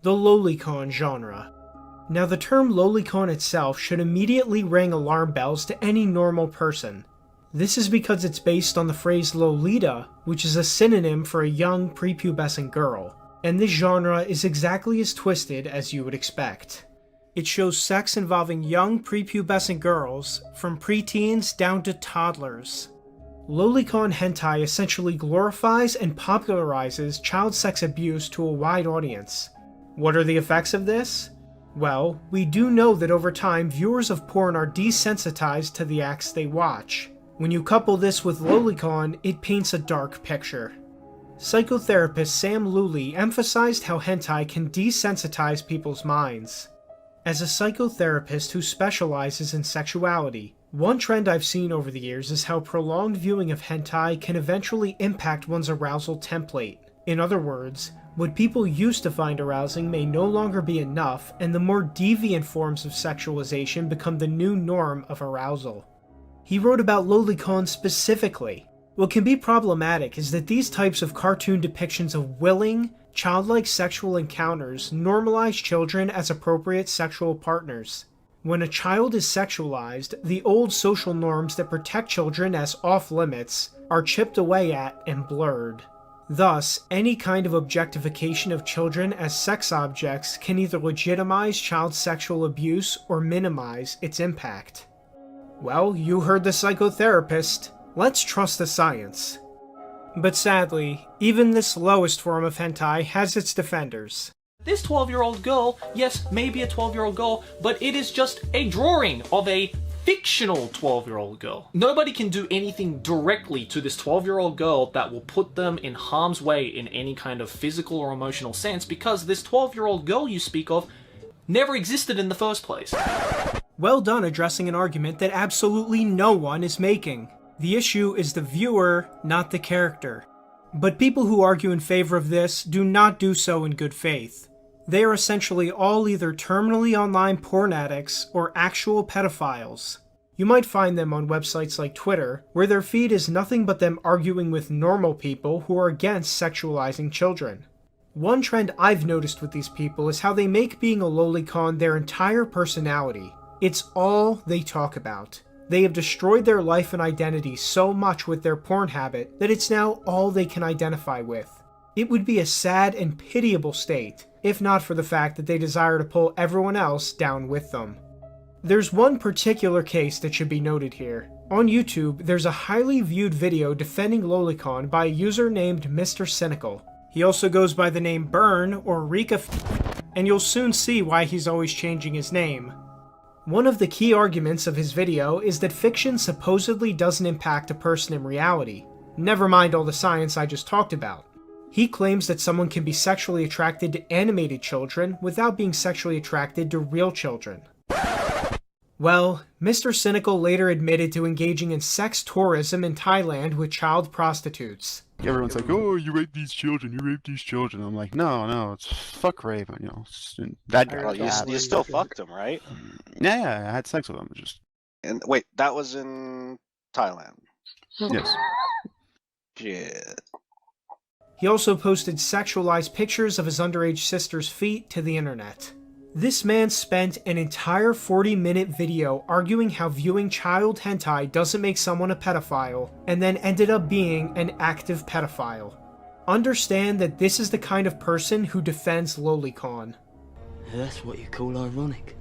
the lolicon genre. Now the term lolicon itself should immediately ring alarm bells to any normal person. This is because it's based on the phrase Lolita, which is a synonym for a young prepubescent girl, and this genre is exactly as twisted as you would expect. It shows sex involving young prepubescent girls, from preteens down to toddlers. Lolicon hentai essentially glorifies and popularizes child sex abuse to a wide audience. What are the effects of this? Well, we do know that over time viewers of porn are desensitized to the acts they watch. When you couple this with lolicon, it paints a dark picture. Psychotherapist Sam Luley emphasized how hentai can desensitize people's minds. As a psychotherapist who specializes in sexuality, one trend I've seen over the years is how prolonged viewing of hentai can eventually impact one's arousal template. In other words, what people used to find arousing may no longer be enough, and the more deviant forms of sexualization become the new norm of arousal. He wrote about lolicon specifically. What can be problematic is that these types of cartoon depictions of willing, childlike sexual encounters normalize children as appropriate sexual partners. When a child is sexualized, the old social norms that protect children as off-limits are chipped away at and blurred. Thus, any kind of objectification of children as sex objects can either legitimize child sexual abuse or minimize its impact. Well, you heard the psychotherapist. Let's trust the science. But sadly, even this lowest form of hentai has its defenders. This 12-year-old girl, yes, maybe a 12-year-old girl, but it is just a drawing of a fictional 12-year-old girl. Nobody can do anything directly to this 12-year-old girl that will put them in harm's way in any kind of physical or emotional sense, because this 12-year-old girl you speak of never existed in the first place. Well done addressing an argument that absolutely no one is making. The issue is the viewer, not the character. But people who argue in favor of this do not do so in good faith. They are essentially all either terminally online porn addicts or actual pedophiles. You might find them on websites like Twitter, where their feed is nothing but them arguing with normal people who are against sexualizing children. One trend I've noticed with these people is how they make being a lolicon their entire personality. It's all they talk about. They have destroyed their life and identity so much with their porn habit that it's now all they can identify with. It would be a sad and pitiable state, if not for the fact that they desire to pull everyone else down with them. There's one particular case that should be noted here. On YouTube, there's a highly viewed video defending lolicon by a user named Mr. Cynical. He also goes by the name Burn or Rika, and you'll soon see why he's always changing his name. One of the key arguments of his video is that fiction supposedly doesn't impact a person in reality. Never mind all the science I just talked about. He claims that someone can be sexually attracted to animated children without being sexually attracted to real children. Well, Mr. Cynical later admitted to engaging in sex tourism in Thailand with child prostitutes. Everyone's like, oh, you rape these children, you rape these children. I'm like, no, it's fuck rape, you know. That guy. Well, you still fucked him, right? Yeah, I had sex with him. Just And wait, that was in Thailand. yes. Shit. He also posted sexualized pictures of his underage sister's feet to the internet. This man spent an entire 40-minute video arguing how viewing child hentai doesn't make someone a pedophile, and then ended up being an active pedophile. Understand that this is the kind of person who defends lolicon. That's what you call ironic.